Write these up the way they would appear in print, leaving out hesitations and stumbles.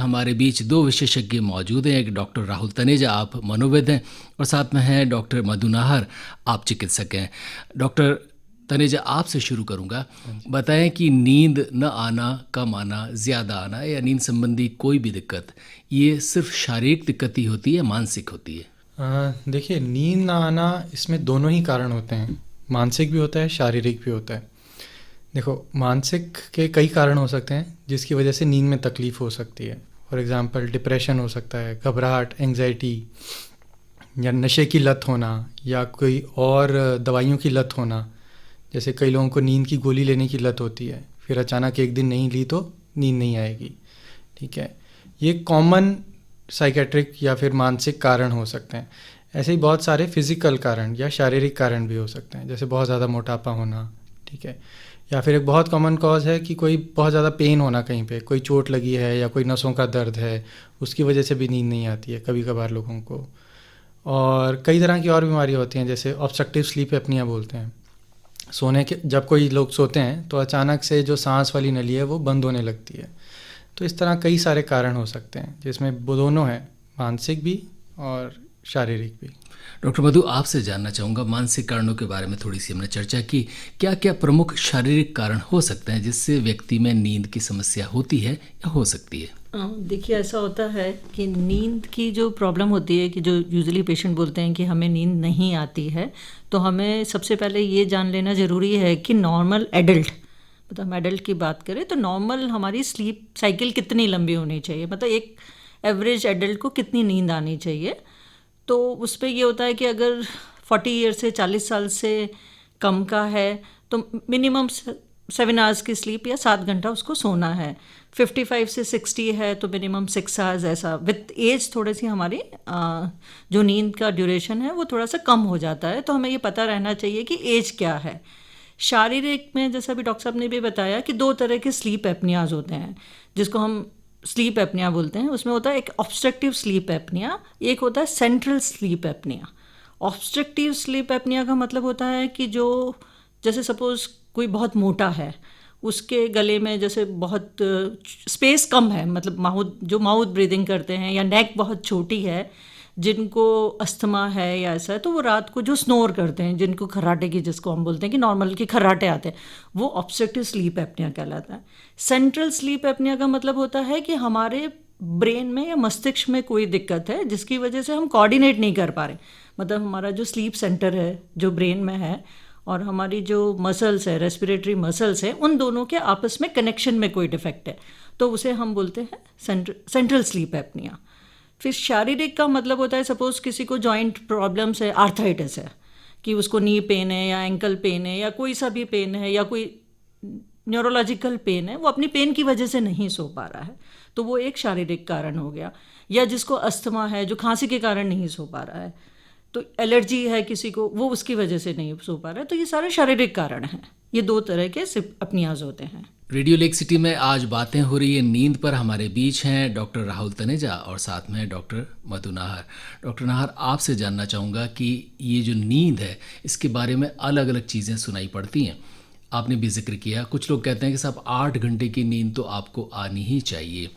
हमारे बीच दो विशेषज्ञ मौजूद हैं। एक डॉक्टर राहुल तनेजा, आप मनोवैद्य हैं, और साथ में हैं डॉक्टर मधु नाहर, आप चिकित्सक हैं। डॉक्टर तनेजा, आपसे शुरू करूंगा। बताएं कि नींद न आना, कम आना, ज़्यादा आना या नींद संबंधी कोई भी दिक्कत, ये सिर्फ शारीरिक दिक्कत ही होती है, मानसिक होती है? देखिए, नींद ना आना, इसमें दोनों ही कारण होते हैं। मानसिक भी होता है, शारीरिक भी होता है। देखो, मानसिक के कई कारण हो सकते हैं जिसकी वजह से नींद में तकलीफ़ हो सकती है। फॉर एग्ज़ाम्पल, डिप्रेशन हो सकता है, घबराहट, एंग्जाइटी, या नशे की लत होना, या कोई और दवाइयों की लत होना। जैसे कई लोगों को नींद की गोली लेने की लत होती है, फिर अचानक एक दिन नहीं ली तो नींद नहीं आएगी। ठीक है, ये कॉमन साइकेट्रिक या फिर मानसिक कारण हो सकते हैं। ऐसे ही बहुत सारे फिज़िकल कारण या शारीरिक कारण भी हो सकते हैं, जैसे बहुत ज़्यादा मोटापा होना। ठीक है, या फिर एक बहुत कॉमन कॉज है कि कोई बहुत ज़्यादा पेन होना, कहीं पे कोई चोट लगी है या कोई नसों का दर्द है, उसकी वजह से भी नींद नहीं आती है कभी कभार लोगों को। और कई तरह की और बीमारियाँ होती हैं, जैसे ऑब्स्ट्रक्टिव स्लीप एपनिया बोलते हैं। सोने के जब कोई लोग सोते हैं तो अचानक से जो सांस वाली नली है वो बंद होने लगती है। तो इस तरह कई सारे कारण हो सकते हैं, जिसमें वो दोनों हैं, मानसिक भी और शारीरिक भी। डॉक्टर मधु, आपसे जानना चाहूँगा, मानसिक कारणों के बारे में थोड़ी सी हमने चर्चा की, क्या क्या प्रमुख शारीरिक कारण हो सकते हैं जिससे व्यक्ति में नींद की समस्या होती है या हो सकती है? देखिए, ऐसा होता है कि नींद की जो प्रॉब्लम होती है, कि जो यूजुअली पेशेंट बोलते हैं कि हमें नींद नहीं आती है, तो हमें सबसे पहले ये जान लेना ज़रूरी है कि नॉर्मल एडल्ट, मतलब हम एडल्ट की बात करें तो नॉर्मल हमारी स्लीप साइकिल कितनी लंबी होनी चाहिए, मतलब एक एवरेज एडल्ट को कितनी नींद आनी चाहिए। तो उस पर ये होता है कि अगर 40 ईयर से 40 साल से कम का है तो मिनिमम 7 आवर्स की स्लीप या 7 घंटा उसको सोना है। 55 से 60 है तो मिनिमम 6 आवर्स। ऐसा विथ एज थोड़ी सी हमारी जो नींद का ड्यूरेशन है वो थोड़ा सा कम हो जाता है। तो हमें ये पता रहना चाहिए कि एज क्या है। शारीरिक में जैसा भी डॉक्टर साहब ने भी बताया कि 2 तरह के स्लीप एपनियाज होते हैं, जिसको हम स्लीप एपनिया बोलते हैं। उसमें होता है एक ऑब्स्ट्रक्टिव स्लीप एपनिया, एक होता है central sleep apnoea. Obstructive sleep apnoea का मतलब होता है कि जो, जैसे सपोज कोई बहुत मोटा है, उसके गले में जैसे बहुत स्पेस कम है, मतलब माउथ ब्रीदिंग करते हैं, या नेक बहुत छोटी है, जिनको अस्थमा है या ऐसा है, तो वो रात को जो स्नोर करते हैं, जिनको खर्राटे की, जिसको हम बोलते हैं कि नॉर्मल के खर्राटे आते हैं, वो ऑब्स्ट्रक्टिव स्लीप एपनिया कहलाता है। सेंट्रल स्लीप एपनिया का मतलब होता है कि हमारे ब्रेन में या मस्तिष्क में कोई दिक्कत है जिसकी वजह से हम कोऑर्डिनेट नहीं कर पा रहे। मतलब हमारा जो स्लीप सेंटर है जो ब्रेन में है और हमारी जो मसल्स है, रेस्पिरेटरी मसल्स है, उन दोनों के आपस में कनेक्शन में कोई डिफेक्ट है, तो उसे हम बोलते हैं सेंट्रल स्लीप एपनिया। फिर शारीरिक का मतलब होता है, सपोज किसी को जॉइंट प्रॉब्लम्स है, आर्थराइटिस है, कि उसको नी पेन है या एंकल पेन है या कोई सा भी पेन है या कोई न्यूरोलॉजिकल पेन है, वो अपनी पेन की वजह से नहीं सो पा रहा है, तो वो एक शारीरिक कारण हो गया। या जिसको अस्थमा है, जो खांसी के कारण नहीं सो पा रहा है, तो एलर्जी है किसी को, वो उसकी वजह से नहीं सो पा रहा है, तो ये सारे शारीरिक कारण हैं। ये 2 तरह के अपनियाज होते हैं। रेडियो लेक सिटी में आज बातें हो रही है नींद पर। हमारे बीच हैं डॉक्टर राहुल तनेजा और साथ में डॉक्टर मधु नाहर। डॉक्टर नाहर, आपसे जानना चाहूँगा कि ये जो नींद है, इसके बारे में अलग अलग चीज़ें सुनाई पड़ती हैं। आपने भी जिक्र किया, कुछ लोग कहते हैं कि साहब 8 घंटे की नींद तो आपको आनी ही चाहिए,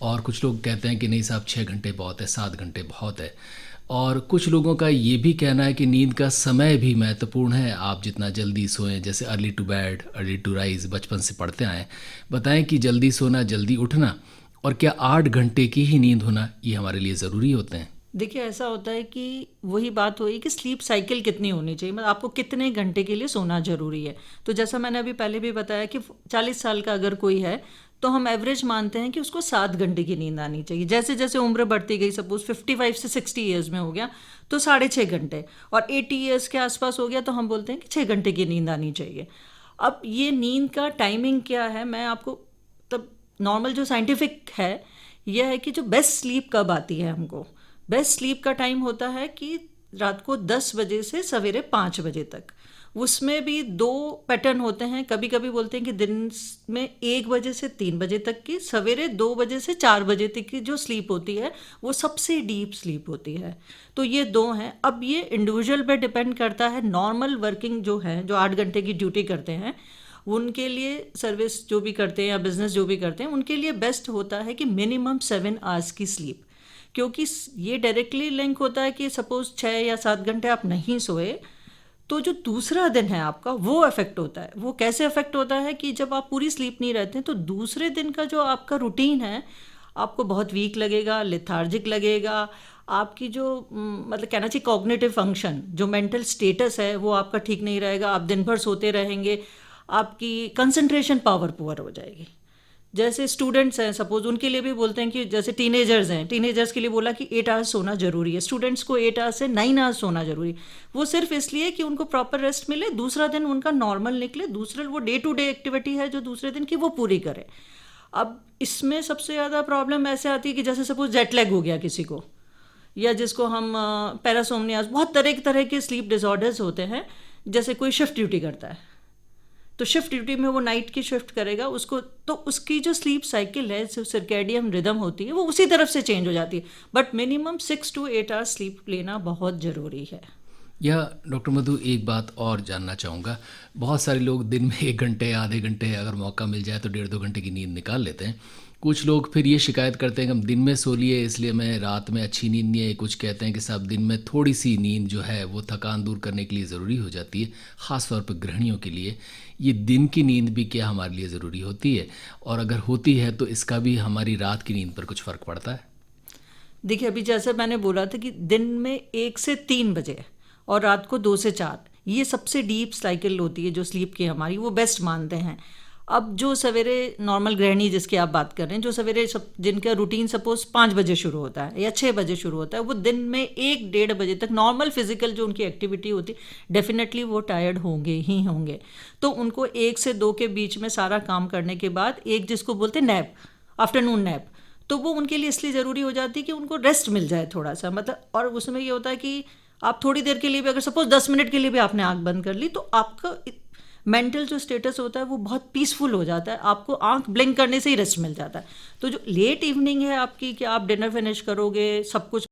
और कुछ लोग कहते हैं कि नहीं साहब 6 घंटे बहुत है, 7 घंटे बहुत है। और कुछ लोगों का ये भी कहना है कि नींद का समय भी महत्वपूर्ण है, आप जितना जल्दी सोएं, जैसे early to bed early to rise बचपन से पढ़ते आए। बताएं कि जल्दी सोना, जल्दी उठना और क्या 8 घंटे की ही नींद होना, ये हमारे लिए ज़रूरी होते हैं? देखिए, ऐसा होता है कि वही बात हुई कि स्लीप साइकिल कितनी होनी चाहिए, मतलब आपको कितने घंटे के लिए सोना ज़रूरी है। तो जैसा मैंने अभी पहले भी बताया कि 40 साल का अगर कोई है तो हम एवरेज मानते हैं कि उसको 7 घंटे की नींद आनी चाहिए। जैसे जैसे उम्र बढ़ती गई, सपोज 55 से 60 ईयर्स में हो गया तो 6.5 घंटे, और 80 ईयर्स के आसपास हो गया तो हम बोलते हैं कि 6 घंटे की नींद आनी चाहिए। अब ये नींद का टाइमिंग क्या है, मैं आपको, तब नॉर्मल जो साइंटिफिक है यह है कि जो बेस्ट स्लीप कब आती है हमको, बेस्ट स्लीप का टाइम होता है कि रात को 10 बजे से सवेरे 5 बजे तक। उसमें भी 2 पैटर्न होते हैं, कभी कभी बोलते हैं कि दिन में 1 बजे से 3 बजे तक की, सवेरे 2 बजे से 4 बजे तक की जो स्लीप होती है वो सबसे डीप स्लीप होती है। तो ये 2 हैं। अब ये इंडिविजुअल पे डिपेंड करता है। नॉर्मल वर्किंग जो है, जो 8 घंटे की ड्यूटी करते हैं, उनके लिए सर्विस जो भी करते हैं या बिजनेस जो भी करते हैं उनके लिए बेस्ट होता है कि मिनिमम 7 आवर्स की स्लीप, क्योंकि ये डायरेक्टली लिंक होता है कि सपोज 6 या 7 घंटे आप नहीं सोए तो जो दूसरा दिन है आपका वो अफेक्ट होता है। वो कैसे अफेक्ट होता है कि जब आप पूरी स्लीप नहीं रहते हैं तो दूसरे दिन का जो आपका रूटीन है आपको बहुत वीक लगेगा, लेथार्जिक लगेगा। आपकी जो मतलब कहना चाहिए कॉग्निटिव फंक्शन, जो मेंटल स्टेटस है वो आपका ठीक नहीं रहेगा। आप दिन भर सोते रहेंगे, आपकी कंसंट्रेशन पावर पुअर हो जाएगी। जैसे स्टूडेंट्स हैं सपोज, उनके लिए भी बोलते हैं कि जैसे टीनेजर्स हैं, टीनेजर्स के लिए बोला कि 8 आवर्स सोना जरूरी है। स्टूडेंट्स को 8 आवर्स से 9 आवर्स सोना जरूरी है। वो सिर्फ इसलिए कि उनको प्रॉपर रेस्ट मिले, दूसरा दिन उनका नॉर्मल निकले, दूसरे वो डे टू डे एक्टिविटी है जो दूसरे दिन की वो पूरी करें। अब इसमें सबसे ज़्यादा प्रॉब्लम ऐसे आती है कि जैसे सपोज जेट लैग हो गया किसी को, या जिसको हम पैरासोमनियास, बहुत तरह तरह के स्लीप डिसऑर्डर्स होते हैं। जैसे कोई शिफ्ट ड्यूटी करता है तो शिफ्ट ड्यूटी में वो नाइट की शिफ्ट करेगा, उसको तो उसकी जो स्लीप साइकिल है, जो सर्कैडियन रिदम होती है, वो उसी तरफ से चेंज हो जाती है। But minimum 6 to 8 hours sleep लेना बहुत ज़रूरी है। या डॉक्टर मधु, एक बात और जानना चाहूँगा, बहुत सारे लोग दिन में 1 घंटे, आधे घंटे, अगर मौका मिल जाए तो 1.5-2 घंटे की नींद निकाल लेते हैं। कुछ लोग फिर ये शिकायत करते हैं कि हम दिन में सो लिए इसलिए मैं रात में अच्छी नींद नहीं आई। कुछ कहते हैं कि साहब दिन में थोड़ी सी नींद जो है वो थकान दूर करने के लिए ज़रूरी हो जाती है, ख़ास तौर पर गृहिणियों के लिए। ये दिन की नींद भी क्या हमारे लिए ज़रूरी होती है, और अगर होती है तो इसका भी हमारी रात की नींद पर कुछ फ़र्क पड़ता है? देखिए, अभी जैसे मैंने बोला था कि दिन में 1 से 3 बजे और रात को 2 से 4, ये सबसे डीप साइकिल होती है जो स्लीप की हमारी, वो बेस्ट मानते हैं। अब जो सवेरे नॉर्मल गृहिणी जिसकी आप बात कर रहे हैं, जो सवेरे जिनका रूटीन सपोज 5 बजे शुरू होता है या 6 बजे शुरू होता है, वो दिन में 1-1.5 बजे तक नॉर्मल फिजिकल जो उनकी एक्टिविटी होती है, डेफिनेटली वो टायर्ड होंगे ही होंगे। तो उनको 1 से 2 के बीच में सारा काम करने के बाद एक जिसको बोलते हैं नैप, आफ्टरनून नैप, तो वो उनके लिए इसलिए ज़रूरी हो जाती है कि उनको रेस्ट मिल जाए थोड़ा सा, मतलब। और उसमें ये होता है कि आप थोड़ी देर के लिए भी, अगर सपोज 10 मिनट के लिए भी आपने आंख बंद कर ली, तो आपका मेंटल जो स्टेटस होता है वो बहुत पीसफुल हो जाता है। आपको आंख ब्लिंक करने से ही रेस्ट मिल जाता है। तो जो लेट इवनिंग है आपकी, कि आप डिनर फिनिश करोगे, सब कुछ